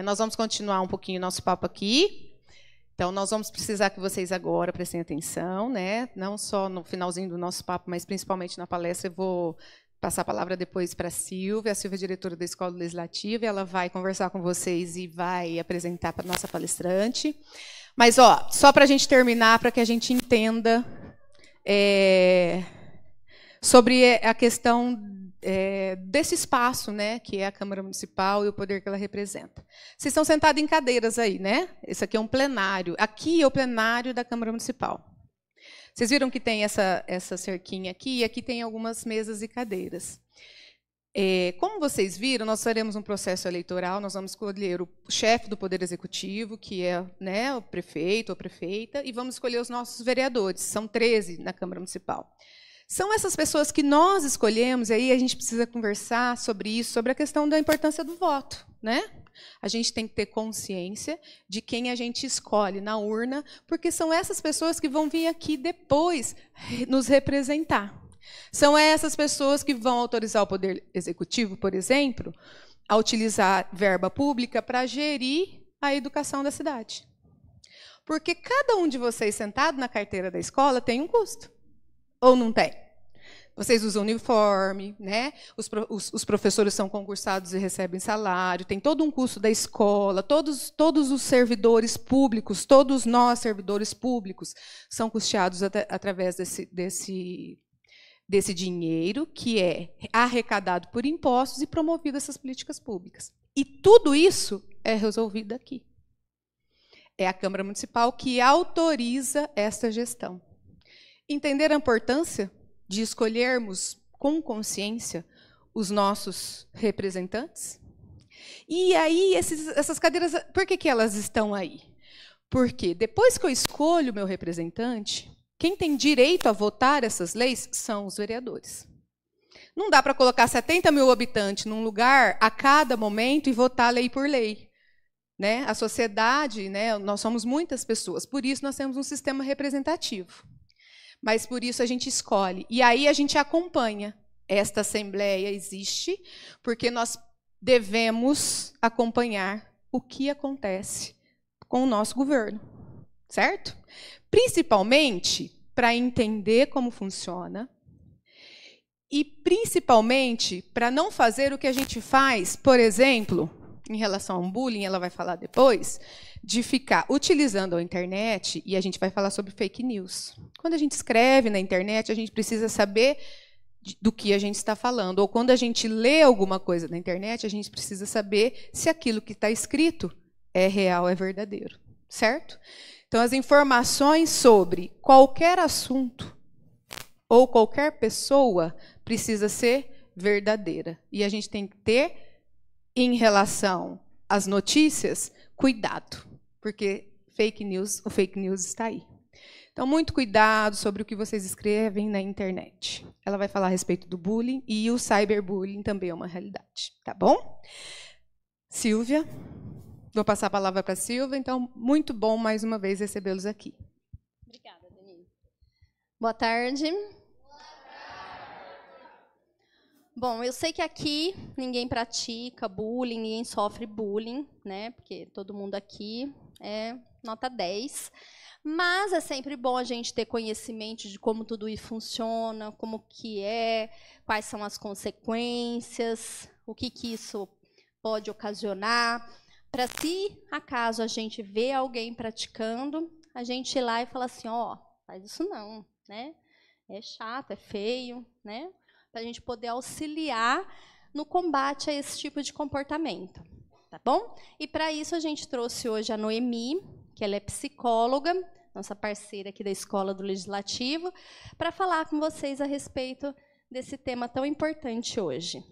Nós vamos continuar um pouquinho o nosso papo aqui. Então, nós vamos precisar que vocês agora prestem atenção, né? Não só no finalzinho do nosso papo, mas principalmente na palestra. Eu vou passar a palavra depois para a Silvia. A Silvia é diretora da Escola Legislativa. Ela vai conversar com vocês e vai apresentar para a nossa palestrante. Mas, só para a gente terminar, para que a gente entenda sobre a questão desse espaço, né, que é a Câmara Municipal e o poder que ela representa. Vocês estão sentados em cadeiras aí, né? Esse aqui é um plenário. Aqui é o plenário da Câmara Municipal. Vocês viram que tem essa cerquinha aqui, e aqui tem algumas mesas e cadeiras. Como vocês viram, nós faremos um processo eleitoral, nós vamos escolher o chefe do Poder Executivo, que é, né, o prefeito ou prefeita, e vamos escolher os nossos vereadores, são 13 na Câmara Municipal. São essas pessoas que nós escolhemos, e aí a gente precisa conversar sobre isso, sobre a questão da importância do voto, né? A gente tem que ter consciência de quem a gente escolhe na urna, porque são essas pessoas que vão vir aqui depois nos representar. São essas pessoas que vão autorizar o Poder Executivo, por exemplo, a utilizar verba pública para gerir a educação da cidade. Porque cada um de vocês sentado na carteira da escola tem um custo. Ou não tem? Vocês usam uniforme, né? Os professores são concursados e recebem salário, tem todo um custo da escola, todos os servidores públicos, todos nós, servidores públicos, são custeados através desse dinheiro que é arrecadado por impostos e promovido essas políticas públicas. E tudo isso é resolvido aqui. É a Câmara Municipal que autoriza esta gestão. Entender a importância de escolhermos com consciência os nossos representantes? E aí, essas cadeiras, por que elas estão aí? Porque depois que eu escolho o meu representante, quem tem direito a votar essas leis são os vereadores. Não dá para colocar 70 mil habitantes num lugar a cada momento e votar lei por lei. Né? A sociedade, né, nós somos muitas pessoas, por isso nós temos um sistema representativo. Mas por isso a gente escolhe. E aí a gente acompanha. Esta Assembleia existe porque nós devemos acompanhar o que acontece com o nosso governo. Certo? Principalmente para entender como funciona e principalmente para não fazer o que a gente faz, por exemplo, em relação ao bullying, ela vai falar depois, de ficar utilizando a internet, e a gente vai falar sobre fake news. Quando a gente escreve na internet, a gente precisa saber do que a gente está falando. Ou quando a gente lê alguma coisa na internet, a gente precisa saber se aquilo que está escrito é real, é verdadeiro. Certo? Então, as informações sobre qualquer assunto ou qualquer pessoa precisa ser verdadeira. E a gente tem que ter, em relação às notícias, cuidado, porque o fake news está aí. Então, muito cuidado sobre o que vocês escrevem na internet. Ela vai falar a respeito do bullying e o cyberbullying também é uma realidade. Tá bom? Silvia, vou passar a palavra para a Silvia. Então, muito bom, mais uma vez, recebê-los aqui. Obrigada, Denise. Boa tarde. Bom, eu sei que aqui ninguém pratica bullying, ninguém sofre bullying, né? Porque todo mundo aqui é nota 10. Mas é sempre bom a gente ter conhecimento de como tudo isso funciona, como que é, quais são as consequências, o que isso pode ocasionar, para se acaso a gente vê alguém praticando, a gente ir lá e falar assim, faz isso não, né? É chato, é feio, né? Para a gente poder auxiliar no combate a esse tipo de comportamento, tá bom? E para isso a gente trouxe hoje a Noemi, que ela é psicóloga, nossa parceira aqui da Escola do Legislativo, para falar com vocês a respeito desse tema tão importante hoje.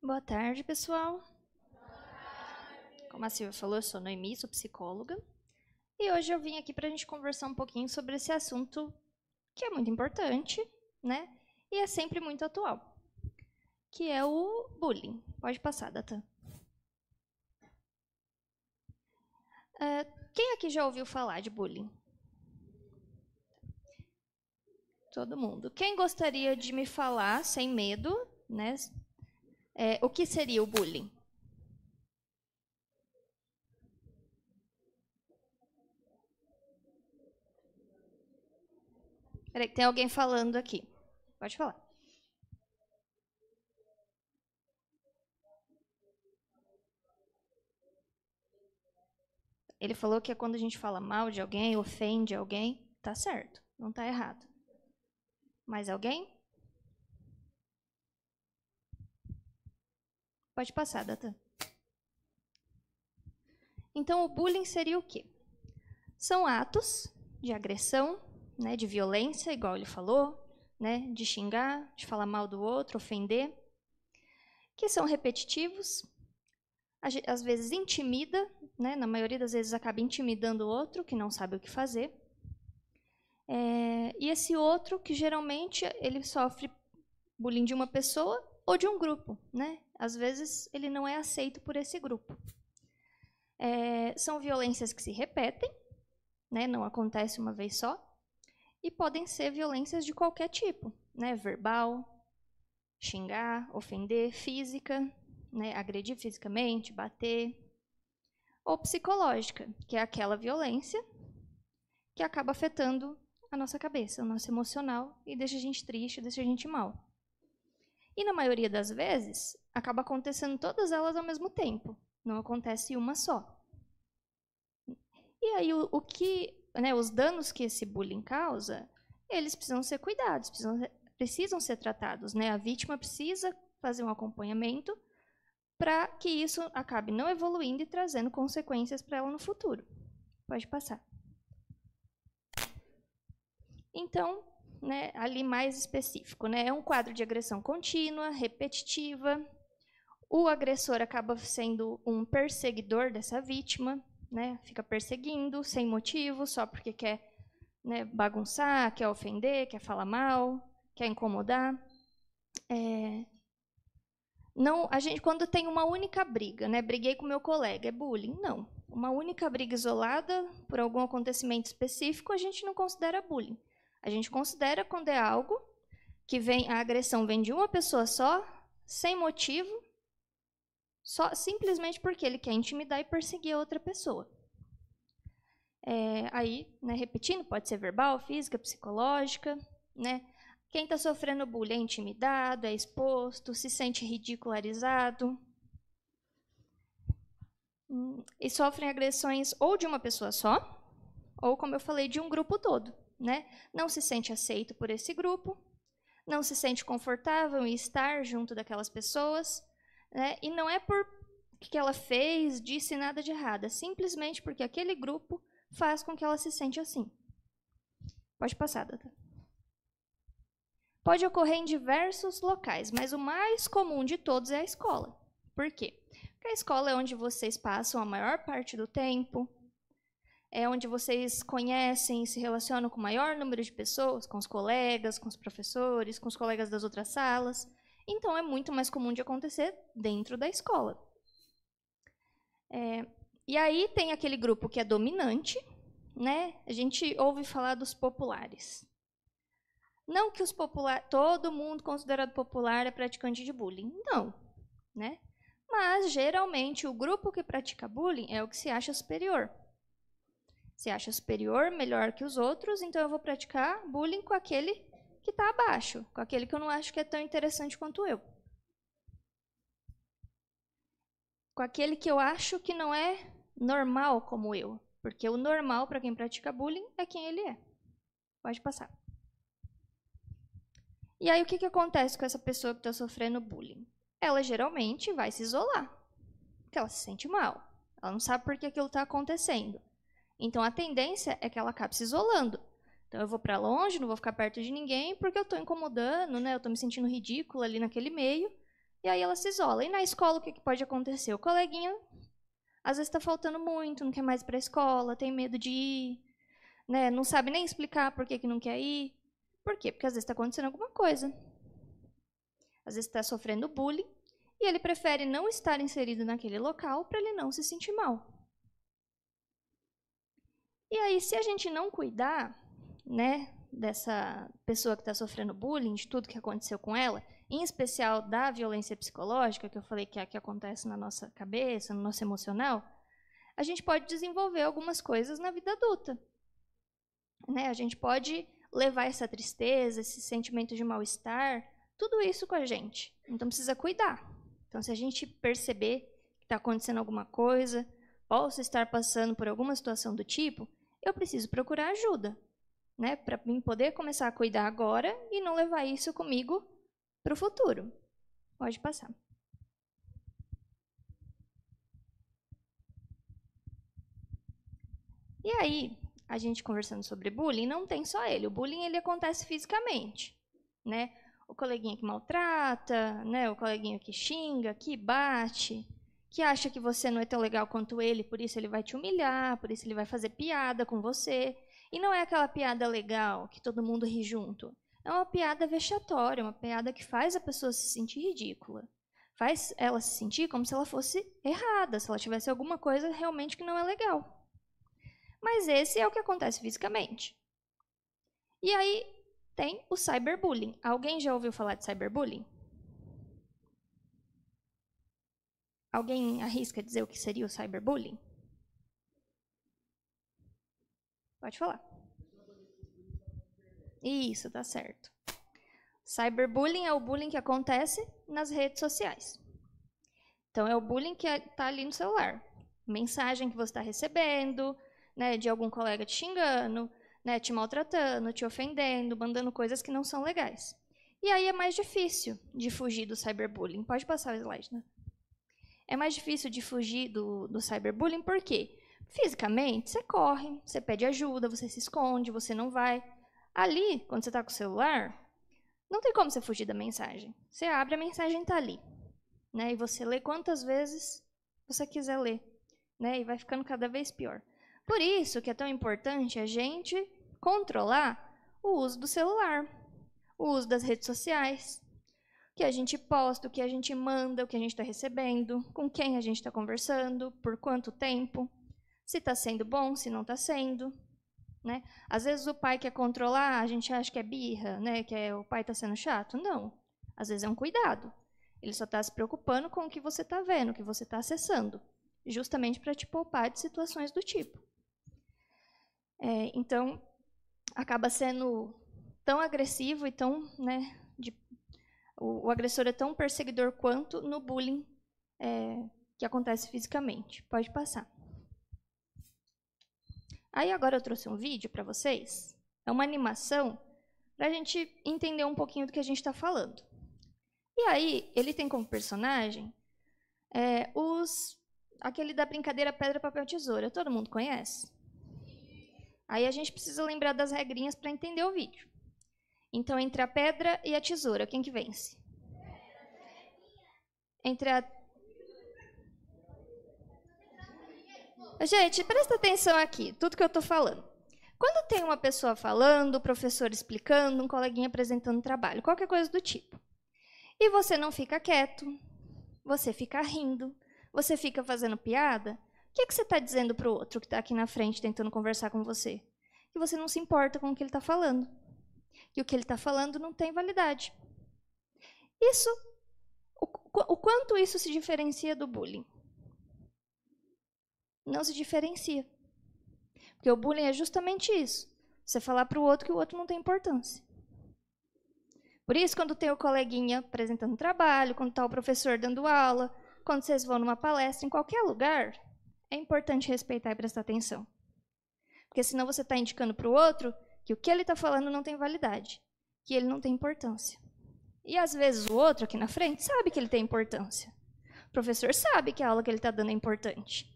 Boa tarde, pessoal. Boa tarde. Como a Silvia falou, eu sou Noemi, sou psicóloga. E hoje eu vim aqui para a gente conversar um pouquinho sobre esse assunto que é muito importante, né? E é sempre muito atual, que é o bullying. Pode passar, Datan. Quem aqui já ouviu falar de bullying? Todo mundo. Quem gostaria de me falar, sem medo, né? O que seria o bullying? Peraí, tem alguém falando aqui. Pode falar. Ele falou que é quando a gente fala mal de alguém, ofende alguém. Tá certo, não tá errado. Mais alguém? Pode passar, Datan. Então, o bullying seria o quê? São atos de agressão, né, de violência, igual ele falou, né, de xingar, de falar mal do outro, ofender, que são repetitivos, às vezes intimida, né, na maioria das vezes acaba intimidando o outro, que não sabe o que fazer. E esse outro, que geralmente ele sofre bullying de uma pessoa ou de um grupo, né? Às vezes ele não é aceito por esse grupo. São violências que se repetem, né? Não acontece uma vez só, e podem ser violências de qualquer tipo, né? Verbal, xingar, ofender, física, né? Agredir fisicamente, bater, ou psicológica, que é aquela violência que acaba afetando a nossa cabeça, o nosso emocional, e deixa a gente triste, deixa a gente mal. E na maioria das vezes, acaba acontecendo todas elas ao mesmo tempo, não acontece uma só. E aí os danos que esse bullying causa, eles precisam ser cuidados, precisam ser tratados, né? A vítima precisa fazer um acompanhamento para que isso acabe não evoluindo e trazendo consequências para ela no futuro. Pode passar. Então, né, ali mais específico, né? É um quadro de agressão contínua, repetitiva. O agressor acaba sendo um perseguidor dessa vítima, né? Fica perseguindo sem motivo, só porque quer, né, bagunçar, quer ofender, quer falar mal, quer incomodar. Não, a gente, quando tem uma única briga, né? Briguei com meu colega, é bullying? Não. Uma única briga isolada por algum acontecimento específico, a gente não considera bullying. A gente considera quando é algo que a agressão vem de uma pessoa só, sem motivo, simplesmente porque ele quer intimidar e perseguir a outra pessoa. Aí, né, repetindo, pode ser verbal, física, psicológica, né? Quem está sofrendo bullying é intimidado, é exposto, se sente ridicularizado. E sofrem agressões ou de uma pessoa só, ou, como eu falei, de um grupo todo, né? Não se sente aceito por esse grupo, não se sente confortável em estar junto daquelas pessoas, né? E não é por que ela fez, disse nada de errado, é simplesmente porque aquele grupo faz com que ela se sente assim. Pode passar, Data. Pode ocorrer em diversos locais, mas o mais comum de todos é a escola. Por quê? Porque a escola é onde vocês passam a maior parte do tempo, é onde vocês conhecem e se relacionam com o maior número de pessoas, com os colegas, com os professores, com os colegas das outras salas. Então, é muito mais comum de acontecer dentro da escola. E aí tem aquele grupo que é dominante, né? A gente ouve falar dos populares. Não que todo mundo considerado popular é praticante de bullying. Não, né? Mas, geralmente, o grupo que pratica bullying é o que se acha superior. Se acha superior, melhor que os outros, então eu vou praticar bullying com aquele que está abaixo, com aquele que eu não acho que é tão interessante quanto eu. Com aquele que eu acho que não é normal como eu. Porque o normal para quem pratica bullying é quem ele é. Pode passar. E aí, o que acontece com essa pessoa que está sofrendo bullying? Ela geralmente vai se isolar, porque ela se sente mal. Ela não sabe por que aquilo está acontecendo. Então, a tendência é que ela acabe se isolando. Então, eu vou para longe, não vou ficar perto de ninguém, porque eu estou incomodando, né? Eu estou me sentindo ridícula ali naquele meio. E aí ela se isola. E na escola, o que pode acontecer? O coleguinha, às vezes, está faltando muito, não quer mais ir para a escola, tem medo de ir, né? Não sabe nem explicar por que não quer ir. Por quê? Porque às vezes está acontecendo alguma coisa. Às vezes está sofrendo bullying e ele prefere não estar inserido naquele local para ele não se sentir mal. E aí, se a gente não cuidar, né, dessa pessoa que está sofrendo bullying, de tudo que aconteceu com ela, em especial da violência psicológica, que eu falei que é a que acontece na nossa cabeça, no nosso emocional, a gente pode desenvolver algumas coisas na vida adulta. Né? A gente pode levar essa tristeza, esse sentimento de mal-estar, tudo isso com a gente. Então, precisa cuidar. Então, se a gente perceber que está acontecendo alguma coisa, posso estar passando por alguma situação do tipo, eu preciso procurar ajuda, né? Para mim poder começar a cuidar agora e não levar isso comigo para o futuro. Pode passar. E aí, a gente conversando sobre bullying, não tem só ele. O bullying ele acontece fisicamente, né? O coleguinha que maltrata, né? O coleguinha que xinga, que bate, que acha que você não é tão legal quanto ele, por isso ele vai te humilhar, por isso ele vai fazer piada com você. E não é aquela piada legal, que todo mundo ri junto. É uma piada vexatória, uma piada que faz a pessoa se sentir ridícula. Faz ela se sentir como se ela fosse errada, se ela tivesse alguma coisa realmente que não é legal. Mas esse é o que acontece fisicamente. E aí tem o cyberbullying. Alguém já ouviu falar de cyberbullying? Alguém arrisca dizer o que seria o cyberbullying? Pode falar. Isso, tá certo. Cyberbullying é o bullying que acontece nas redes sociais. Então, é o bullying que está ali no celular. Mensagem que você está recebendo, né, de algum colega te xingando, né, te maltratando, te ofendendo, mandando coisas que não são legais. E aí é mais difícil de fugir do cyberbullying. Pode passar o slide, né? É mais difícil de fugir do cyberbullying por quê? Fisicamente, você corre, você pede ajuda, você se esconde, você não vai. Ali, quando você está com o celular, não tem como você fugir da mensagem. Você abre, a mensagem está ali. Né? E você lê quantas vezes você quiser ler. Né? E vai ficando cada vez pior. Por isso que é tão importante a gente controlar o uso do celular, o uso das redes sociais, o que a gente posta, o que a gente manda, o que a gente está recebendo, com quem a gente está conversando, por quanto tempo, se está sendo bom, se não está sendo. Né? Às vezes o pai quer controlar, a gente acha que é birra, né? Que o pai está sendo chato. Não, às vezes é um cuidado. Ele só está se preocupando com o que você está vendo, o que você está acessando, justamente para te poupar de situações do tipo. Então, acaba sendo tão agressivo e tão, né, o agressor é tão perseguidor quanto no bullying que acontece fisicamente. Pode passar. Aí agora eu trouxe um vídeo para vocês. É uma animação para a gente entender um pouquinho do que a gente está falando. E aí, ele tem como personagem aquele da brincadeira pedra, papel, tesoura. Todo mundo conhece? Aí a gente precisa lembrar das regrinhas para entender o vídeo. Então, entre a pedra e a tesoura, quem que vence? Gente, presta atenção aqui, tudo que eu estou falando. Quando tem uma pessoa falando, o professor explicando, um coleguinha apresentando trabalho, qualquer coisa do tipo, e você não fica quieto, você fica rindo, você fica fazendo piada, o que você está dizendo para o outro que está aqui na frente tentando conversar com você? Que você não se importa com o que ele está falando. E o que ele está falando não tem validade. O quanto isso se diferencia do bullying? Não se diferencia. Porque o bullying é justamente isso. Você falar para o outro que o outro não tem importância. Por isso, quando tem o coleguinha apresentando trabalho, quando está o professor dando aula, quando vocês vão numa palestra, em qualquer lugar, é importante respeitar e prestar atenção. Porque senão você está indicando para o outro que o que ele está falando não tem validade, que ele não tem importância. E às vezes o outro aqui na frente sabe que ele tem importância. O professor sabe que a aula que ele está dando é importante.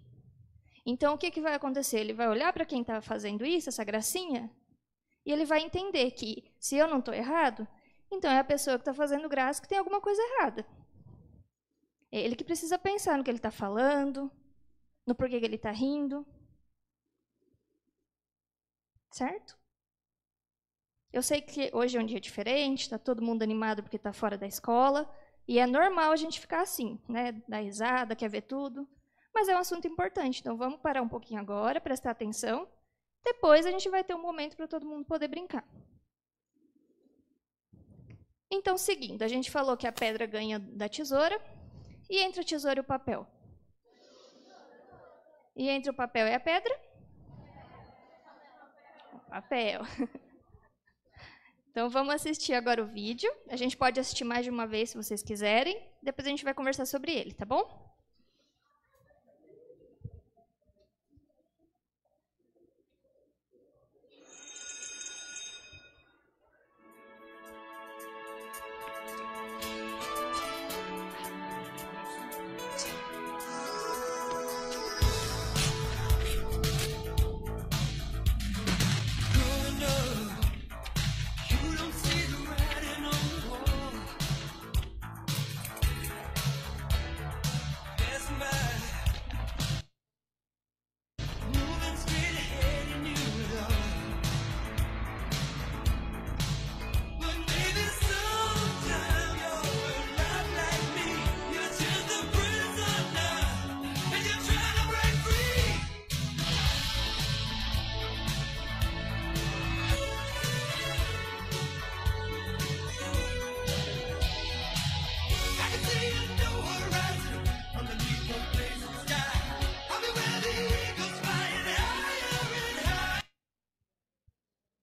Então o que vai acontecer? Ele vai olhar para quem está fazendo isso, essa gracinha, e ele vai entender que se eu não estou errado, então é a pessoa que está fazendo graça que tem alguma coisa errada. É ele que precisa pensar no que ele está falando, no porquê que ele está rindo. Certo? Eu sei que hoje é um dia diferente, está todo mundo animado porque está fora da escola, e é normal a gente ficar assim, né? Dar risada, quer ver tudo, mas é um assunto importante, então vamos parar um pouquinho agora, prestar atenção, depois a gente vai ter um momento para todo mundo poder brincar. Então, seguindo, a gente falou que a pedra ganha da tesoura. E entre a tesoura e o papel? E entre o papel e a pedra? O papel. Então, vamos assistir agora o vídeo. A gente pode assistir mais de uma vez, se vocês quiserem. Depois a gente vai conversar sobre ele, tá bom?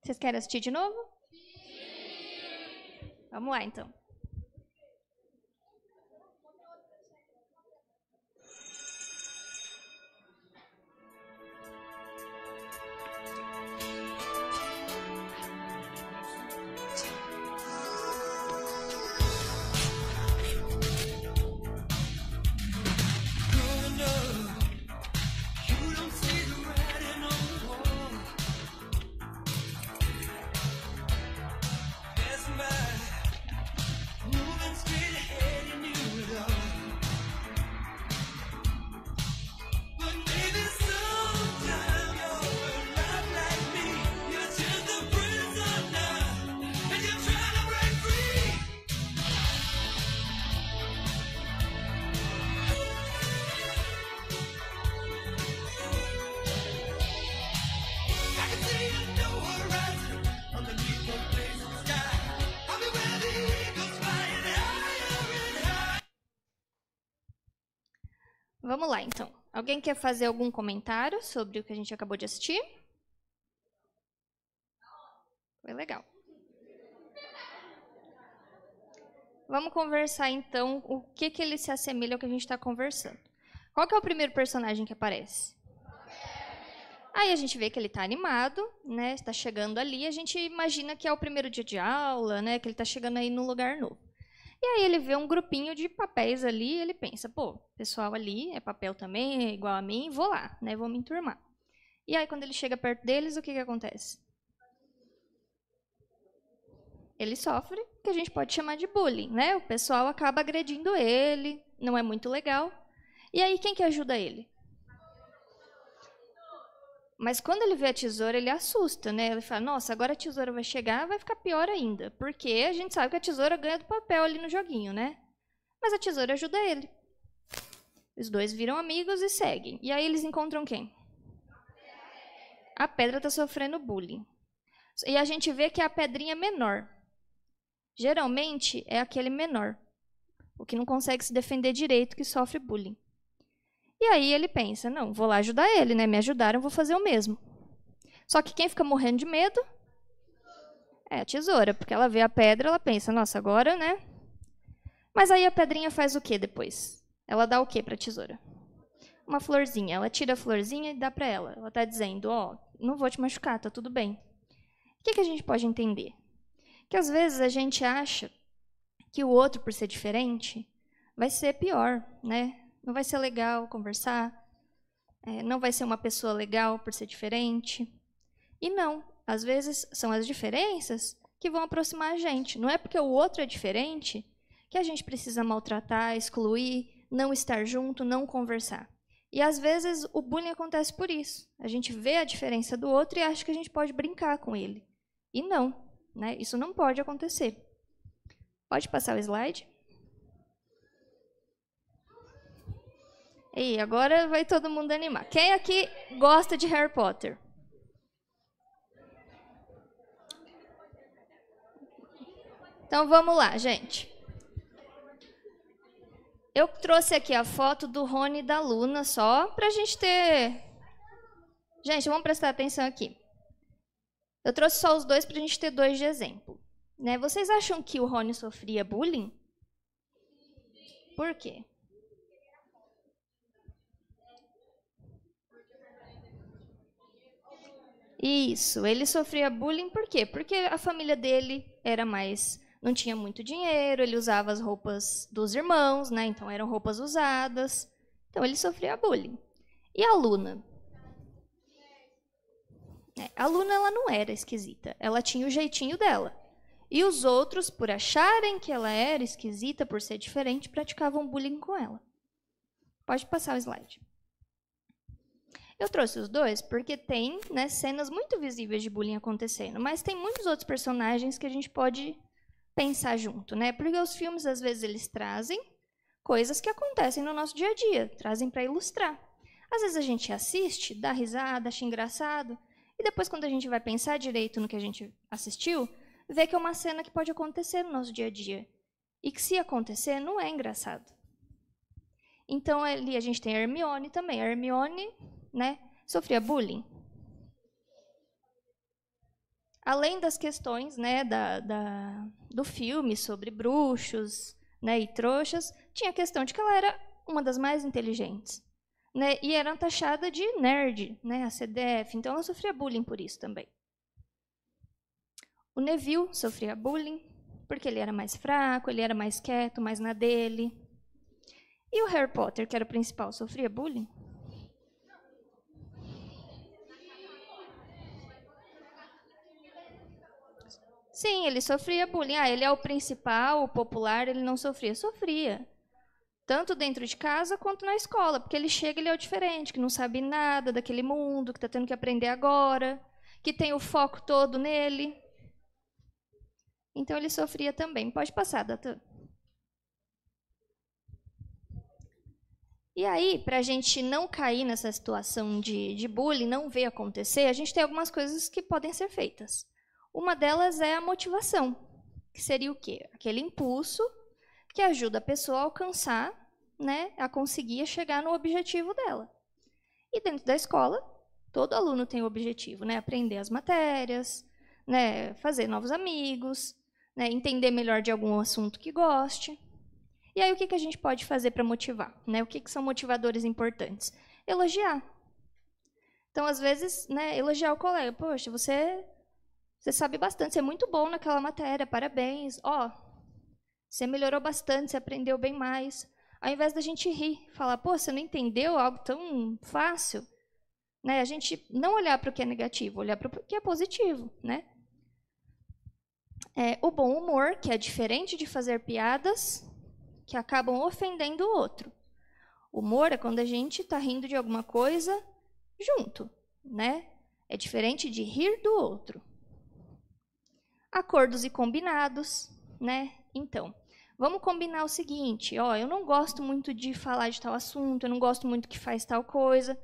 Vocês querem assistir de novo? Sim. Vamos lá, então. Vamos lá, então. Alguém quer fazer algum comentário sobre o que a gente acabou de assistir? Foi legal. Vamos conversar, então, o que ele se assemelha ao que a gente está conversando. Qual que é o primeiro personagem que aparece? Aí a gente vê que ele está animado, né? Está chegando ali, a gente imagina que é o primeiro dia de aula, né? Que ele está chegando aí num lugar novo. E aí ele vê um grupinho de papéis ali e ele pensa, pô, pessoal ali é papel também, é igual a mim, vou lá, né? Vou me enturmar. E aí quando ele chega perto deles, o que acontece? Ele sofre o que a gente pode chamar de bullying, né? O pessoal acaba agredindo ele, não é muito legal. E aí quem que ajuda ele? Mas quando ele vê a tesoura, ele assusta, né? Ele fala, nossa, agora a tesoura vai chegar, vai ficar pior ainda. Porque a gente sabe que a tesoura ganha do papel ali no joguinho, né? Mas a tesoura ajuda ele. Os dois viram amigos e seguem. E aí eles encontram quem? A pedra está sofrendo bullying. E a gente vê que é a pedrinha menor. Geralmente é aquele menor. O que não consegue se defender direito, que sofre bullying. E aí ele pensa, não, vou lá ajudar ele, né? Me ajudaram, vou fazer o mesmo. Só que quem fica morrendo de medo é a tesoura, porque ela vê a pedra, ela pensa, nossa, agora, né? Mas aí a pedrinha faz o quê depois? Ela dá o quê para a tesoura? Uma florzinha. Ela tira a florzinha e dá para ela. Ela está dizendo, ó, não vou te machucar, tá tudo bem. O que a gente pode entender? Que às vezes a gente acha que o outro, por ser diferente, vai ser pior, né? Não vai ser legal conversar, não vai ser uma pessoa legal por ser diferente. E não, às vezes são as diferenças que vão aproximar a gente. Não é porque o outro é diferente que a gente precisa maltratar, excluir, não estar junto, não conversar. E às vezes o bullying acontece por isso. A gente vê a diferença do outro e acha que a gente pode brincar com ele. E não, né? Isso não pode acontecer. Pode passar o slide? E agora vai todo mundo animar. Quem aqui gosta de Harry Potter? Então, vamos lá, gente. Eu trouxe aqui a foto do Rony e da Luna só para a gente ter... Gente, vamos prestar atenção aqui. Eu trouxe só os dois para a gente ter dois de exemplo. Né? Vocês acham que o Rony sofria bullying? Por quê? Isso, ele sofria bullying por quê? Porque a família dele era mais... Não tinha muito dinheiro, ele usava as roupas dos irmãos, né? Então eram roupas usadas. Então ele sofria bullying. E a Luna? A Luna ela não era esquisita, ela tinha o jeitinho dela. E os outros, por acharem que ela era esquisita, por ser diferente, praticavam bullying com ela. Pode passar o slide. Eu trouxe os dois porque tem, né, cenas muito visíveis de bullying acontecendo, mas tem muitos outros personagens que a gente pode pensar junto, né? Porque os filmes, às vezes, eles trazem coisas que acontecem no nosso dia a dia, trazem para ilustrar. Às vezes a gente assiste, dá risada, acha engraçado, e depois, quando a gente vai pensar direito no que a gente assistiu, vê que é uma cena que pode acontecer no nosso dia a dia. E que, se acontecer, não é engraçado. Então, ali a gente tem a Hermione também. A Hermione, né, sofria bullying. Além das questões, né, do filme sobre bruxos, né, e trouxas, tinha a questão de que ela era uma das mais inteligentes. Né, e era taxada de nerd, né, a CDF. Então, ela sofria bullying por isso também. O Neville sofria bullying porque ele era mais fraco, ele era mais quieto, mais na dele. E o Harry Potter, que era o principal, sofria bullying? Sim, ele sofria bullying. Ah, ele é o principal, o popular, ele não sofria. Sofria. Tanto dentro de casa quanto na escola, porque ele chega, ele é o diferente, que não sabe nada daquele mundo, que está tendo que aprender agora, que tem o foco todo nele. Então, ele sofria também. Pode passar, Datan. E aí, para a gente não cair nessa situação de bullying, não ver acontecer, a gente tem algumas coisas que podem ser feitas. Uma delas é a motivação, que seria o quê? Aquele impulso que ajuda a pessoa a alcançar, né, a conseguir chegar no objetivo dela. E dentro da escola, todo aluno tem o objetivo, né, aprender as matérias, né, fazer novos amigos, né, entender melhor de algum assunto que goste. E aí, o que a gente pode fazer para motivar? Né? O que são motivadores importantes? Elogiar. Então, às vezes, né, elogiar o colega. Poxa, você sabe bastante, você é muito bom naquela matéria, parabéns. Ó, você melhorou bastante, você aprendeu bem mais. Ao invés da gente rir, falar, pô, você não entendeu algo tão fácil. Né? A gente não olhar para o que é negativo, olhar para o que é positivo. Né? O bom humor, que é diferente de fazer piadas que acabam ofendendo o outro. Humor é quando a gente está rindo de alguma coisa junto, né? É diferente de rir do outro. Acordos e combinados, né? Então, vamos combinar o seguinte, ó, eu não gosto muito de falar de tal assunto, eu não gosto muito que faz tal coisa.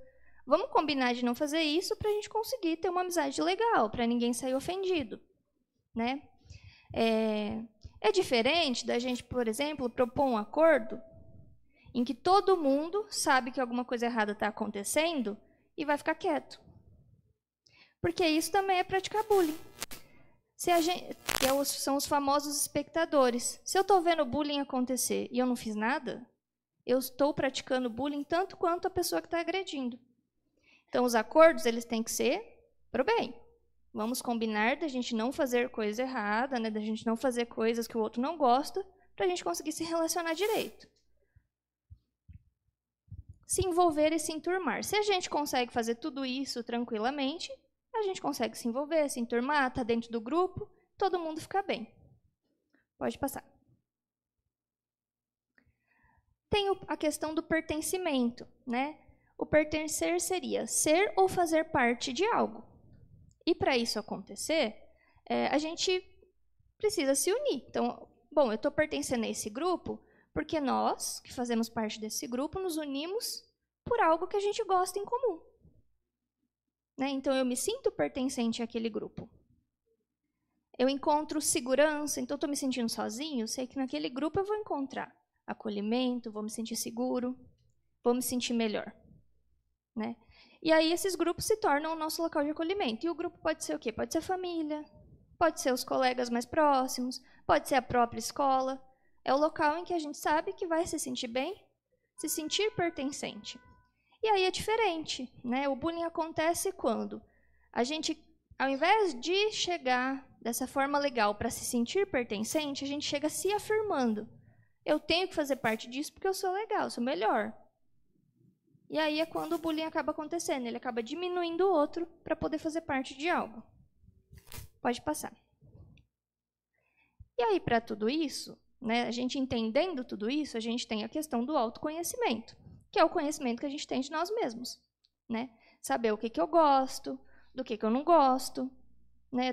Vamos combinar de não fazer isso para a gente conseguir ter uma amizade legal, para ninguém sair ofendido, né? É diferente da gente, por exemplo, propor um acordo em que todo mundo sabe que alguma coisa errada está acontecendo e vai ficar quieto. Porque isso também é praticar bullying. São os famosos espectadores. Se eu estou vendo bullying acontecer e eu não fiz nada, eu estou praticando bullying tanto quanto a pessoa que está agredindo. Então, os acordos eles têm que ser para o bem. Vamos combinar da gente não fazer coisa errada, né, da gente não fazer coisas que o outro não gosta, para a gente conseguir se relacionar direito. Se envolver e se enturmar. Se a gente consegue fazer tudo isso tranquilamente, a gente consegue se envolver, se enturmar, estar dentro do grupo, todo mundo fica bem. Pode passar. Tem a questão do pertencimento, né? O pertencer seria ser ou fazer parte de algo. E para isso acontecer, a gente precisa se unir. Então, bom, eu estou pertencendo a esse grupo porque nós, que fazemos parte desse grupo, nos unimos por algo que a gente gosta em comum. Né? Então, eu me sinto pertencente àquele grupo. Eu encontro segurança, então estou me sentindo sozinho, sei que naquele grupo eu vou encontrar acolhimento, vou me sentir seguro, vou me sentir melhor, né? E aí esses grupos se tornam o nosso local de acolhimento. E o grupo pode ser o quê? Pode ser a família, pode ser os colegas mais próximos, pode ser a própria escola. É o local em que a gente sabe que vai se sentir bem, se sentir pertencente. E aí é diferente, né? O bullying acontece quando a gente, ao invés de chegar dessa forma legal para se sentir pertencente, a gente chega se afirmando. Eu tenho que fazer parte disso porque eu sou legal, eu sou melhor. E aí é quando o bullying acaba acontecendo, ele acaba diminuindo o outro para poder fazer parte de algo. Pode passar. E aí, para tudo isso, né, a gente entendendo tudo isso, a gente tem a questão do autoconhecimento, que é o conhecimento que a gente tem de nós mesmos, né? Saber o que eu gosto, do que eu não gosto, né?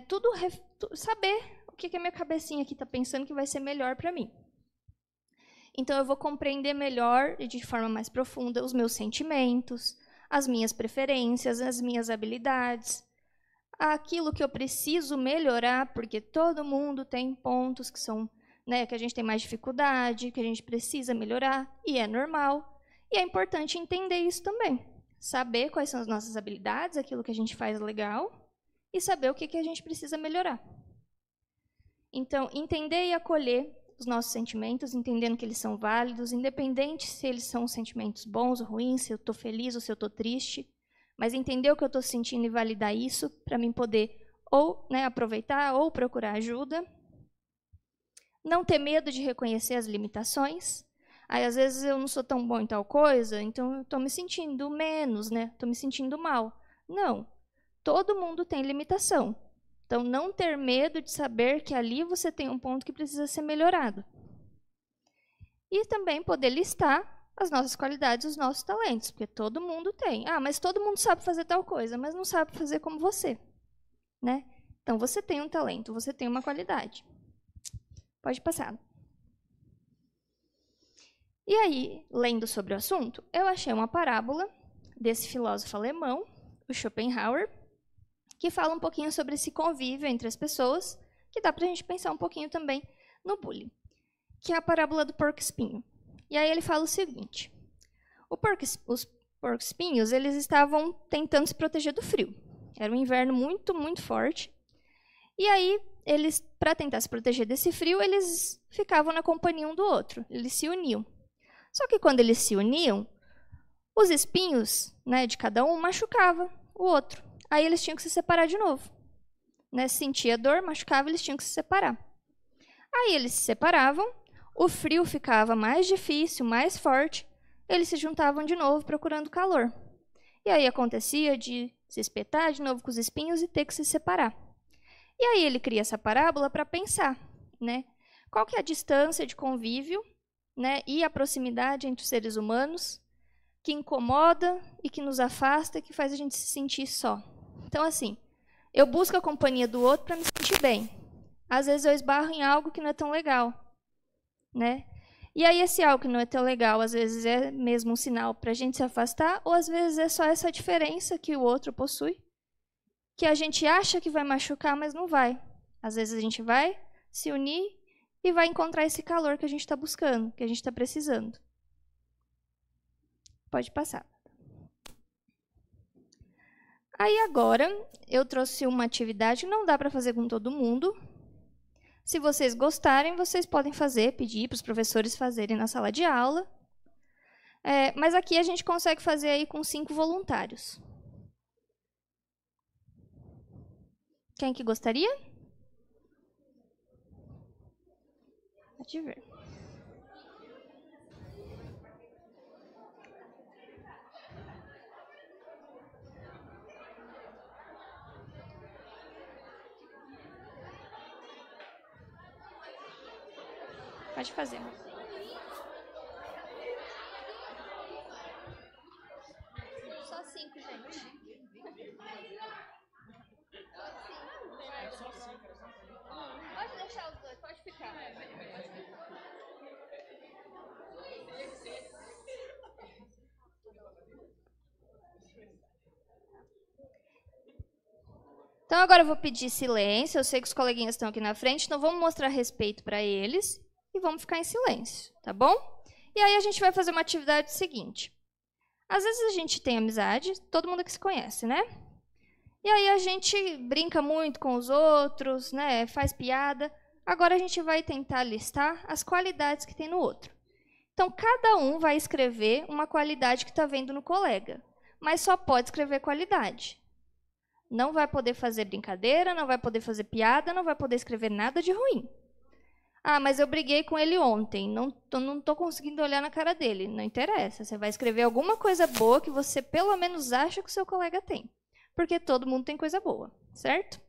Saber o que a minha cabecinha aqui está pensando que vai ser melhor para mim. Então, eu vou compreender melhor e de forma mais profunda os meus sentimentos, as minhas preferências, as minhas habilidades, aquilo que eu preciso melhorar, porque todo mundo tem pontos que são, né, que a gente tem mais dificuldade, que a gente precisa melhorar, e é normal. E é importante entender isso também. Saber quais são as nossas habilidades, aquilo que a gente faz legal, e saber o que a gente precisa melhorar. Então, entender e acolher os nossos sentimentos, entendendo que eles são válidos, independente se eles são sentimentos bons ou ruins, se eu estou feliz ou se eu estou triste, mas entender o que eu estou sentindo e validar isso para mim poder ou, né, aproveitar ou procurar ajuda. Não ter medo de reconhecer as limitações. Aí, às vezes, eu não sou tão bom em tal coisa, então eu estou me sentindo menos, né? Estou me sentindo mal. Não. Todo mundo tem limitação. Então, não ter medo de saber que ali você tem um ponto que precisa ser melhorado. E também poder listar as nossas qualidades, os nossos talentos, porque todo mundo tem. Ah, mas todo mundo sabe fazer tal coisa, mas não sabe fazer como você, né? Então, você tem um talento, você tem uma qualidade. Pode passar. E aí, lendo sobre o assunto, eu achei uma parábola desse filósofo alemão, o Schopenhauer, que fala um pouquinho sobre esse convívio entre as pessoas, que dá para a gente pensar um pouquinho também no bullying, que é a parábola do porco-espinho. E aí ele fala o seguinte: os porcos-espinhos eles estavam tentando se proteger do frio. Era um inverno muito, muito forte. E aí, eles, para tentar se proteger desse frio, eles ficavam na companhia um do outro, eles se uniam. Só que quando eles se uniam, os espinhos, né, de cada um machucavam o outro. Aí eles tinham que se separar de novo. Né? Sentia dor, machucava, eles tinham que se separar. Aí eles se separavam, o frio ficava mais difícil, mais forte, eles se juntavam de novo procurando calor. E aí acontecia de se espetar de novo com os espinhos e ter que se separar. E aí ele cria essa parábola para pensar, né? Qual que é a distância de convívio, né, e a proximidade entre os seres humanos que incomoda e que nos afasta e que faz a gente se sentir só. Então, assim, eu busco a companhia do outro para me sentir bem. Às vezes eu esbarro em algo que não é tão legal, né? E aí esse algo que não é tão legal, às vezes é mesmo um sinal para a gente se afastar, ou às vezes é só essa diferença que o outro possui, que a gente acha que vai machucar, mas não vai. Às vezes a gente vai se unir e vai encontrar esse calor que a gente está buscando, que a gente está precisando. Pode passar. Aí agora, eu trouxe uma atividade que não dá para fazer com todo mundo. Se vocês gostarem, vocês podem fazer, pedir para os professores fazerem na sala de aula. Mas aqui a gente consegue fazer aí com 5 voluntários. Quem que gostaria? Pode ver. Pode fazer. Só 5, gente. Pode deixar os dois, pode ficar. Então, agora eu vou pedir silêncio. Eu sei que os coleguinhas estão aqui na frente, então vamos mostrar respeito para eles e vamos ficar em silêncio, tá bom? E aí a gente vai fazer uma atividade seguinte. Às vezes a gente tem amizade, todo mundo aqui se conhece, né? E aí a gente brinca muito com os outros, né? Faz piada. Agora a gente vai tentar listar as qualidades que tem no outro. Então, cada um vai escrever uma qualidade que está vendo no colega, mas só pode escrever qualidade. Não vai poder fazer brincadeira, não vai poder fazer piada, não vai poder escrever nada de ruim. Ah, mas eu briguei com ele ontem, não estou conseguindo olhar na cara dele. Não interessa, você vai escrever alguma coisa boa que você pelo menos acha que o seu colega tem. Porque todo mundo tem coisa boa, certo?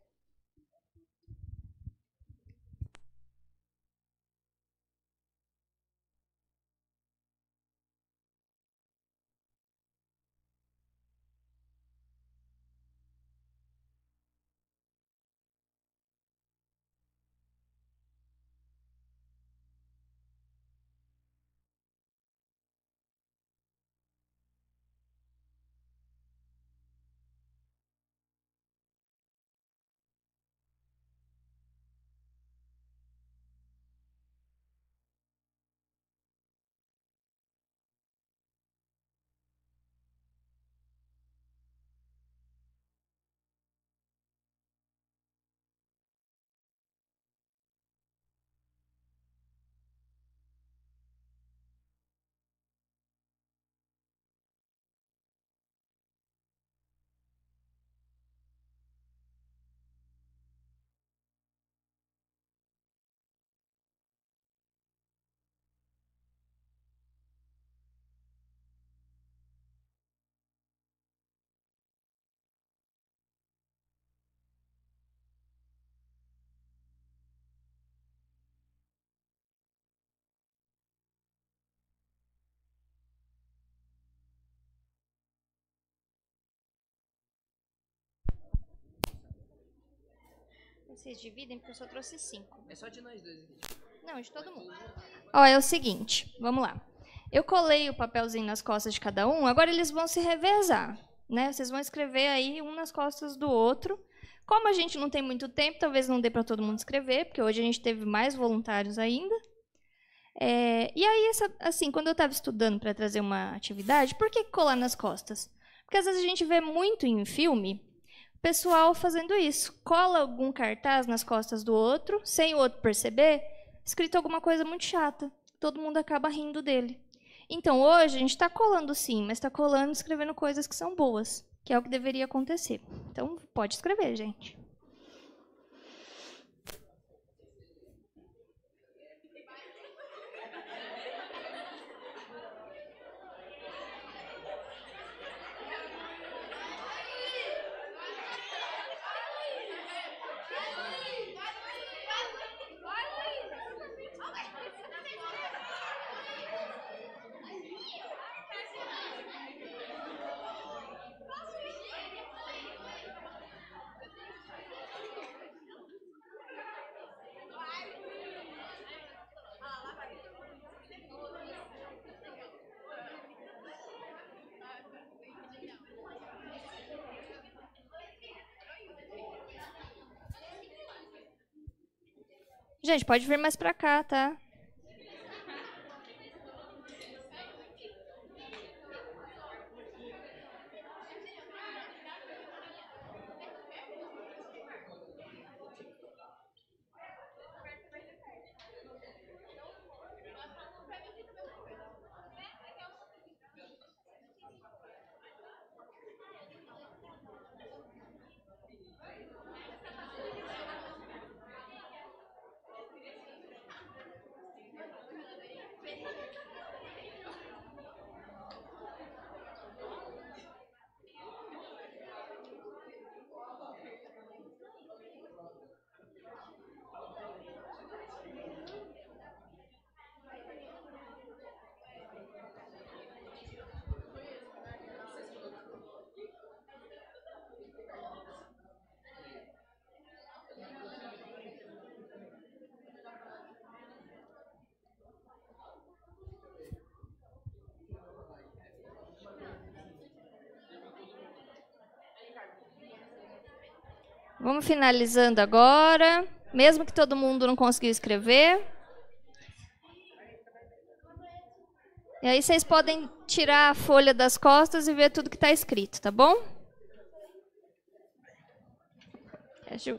Vocês dividem porque eu só trouxe 5. É só de nós dois aqui. Não, de todo mundo. Ó, é o seguinte, vamos lá. Eu colei o papelzinho nas costas de cada um, agora eles vão se revezar, né? Vocês vão escrever aí um nas costas do outro. Como a gente não tem muito tempo, talvez não dê para todo mundo escrever, porque hoje a gente teve mais voluntários ainda. E aí, assim, quando eu estava estudando para trazer uma atividade, por que colar nas costas? Porque às vezes a gente vê muito em filme o pessoal fazendo isso. Cola algum cartaz nas costas do outro, sem o outro perceber, escrito alguma coisa muito chata. Todo mundo acaba rindo dele. Então, hoje, a gente está colando sim, mas está colando escrevendo coisas que são boas, que é o que deveria acontecer. Então, pode escrever, gente. Gente, pode vir mais para cá, tá? Vamos finalizando agora, mesmo que todo mundo não conseguiu escrever. E aí vocês podem tirar a folha das costas e ver tudo que está escrito, tá bom? Deixa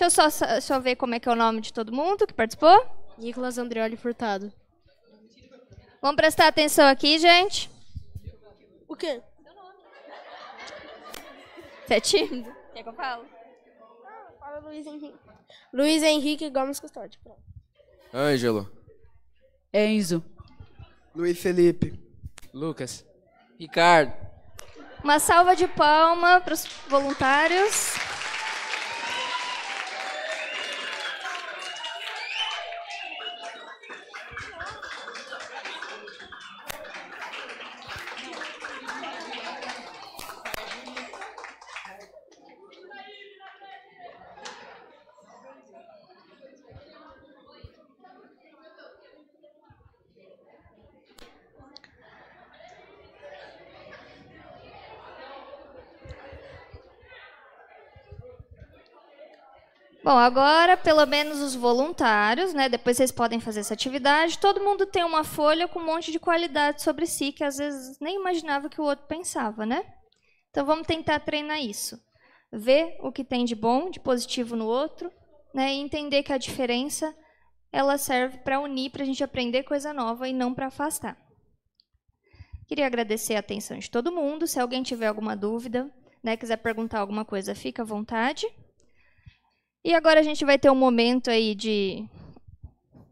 eu só ver como é que é o nome de todo mundo que participou. Nicolas Andreoli Furtado. Vamos prestar atenção aqui, gente. O quê? Você é tímido? Quer que eu fale? Fala Luiz Henrique. Luiz Henrique Gomes Custódio. Pronto. Ângelo. Enzo. Luiz Felipe. Lucas. Ricardo. Uma salva de palmas para os voluntários. Bom, agora, pelo menos os voluntários, né? Depois vocês podem fazer essa atividade. Todo mundo tem uma folha com um monte de qualidade sobre si, que às vezes nem imaginava que o outro pensava, né? Então, vamos tentar treinar isso. Ver o que tem de bom, de positivo no outro, né? E entender que a diferença, ela serve para unir, para a gente aprender coisa nova e não para afastar. Queria agradecer a atenção de todo mundo. Se alguém tiver alguma dúvida, né, quiser perguntar alguma coisa, fica à vontade. E agora a gente vai ter um momento aí de...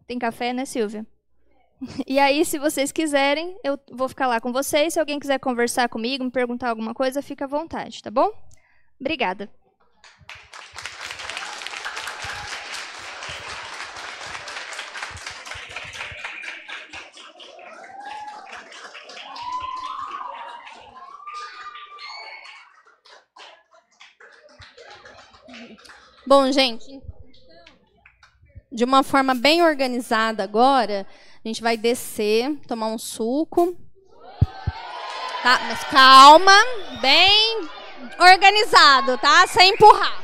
Tem café, né, Silvia? E aí, se vocês quiserem, eu vou ficar lá com vocês. Se alguém quiser conversar comigo, me perguntar alguma coisa, fica à vontade, tá bom? Obrigada. Bom, gente, de uma forma bem organizada agora, a gente vai descer, tomar um suco. Tá? Mas calma, bem organizado, tá? Sem empurrar.